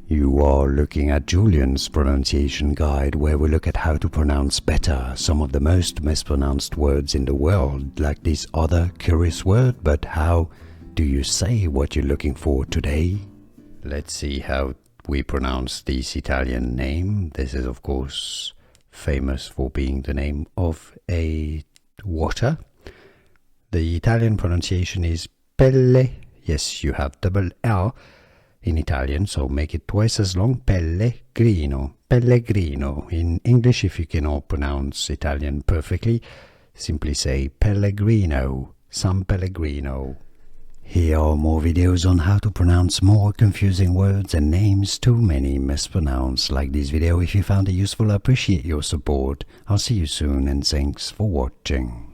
You are looking at Julian's pronunciation guide, where we look at how to pronounce better some of the most mispronounced words in the world, like this other curious word. But how do you say what you're looking for today? Let's see how we pronounce this Italian name. This is, of course, famous for being the name of a water. The Italian pronunciation is Pelle. Yes, you have double L in Italian, so make it twice as long. Pellegrino. Pellegrino. In English, if you cannot pronounce Italian perfectly, simply say Pellegrino. San Pellegrino. Here are more videos on how to pronounce more confusing words and names too many mispronounced. Like this video if you found it useful. I appreciate your support. I'll see you soon and thanks for watching.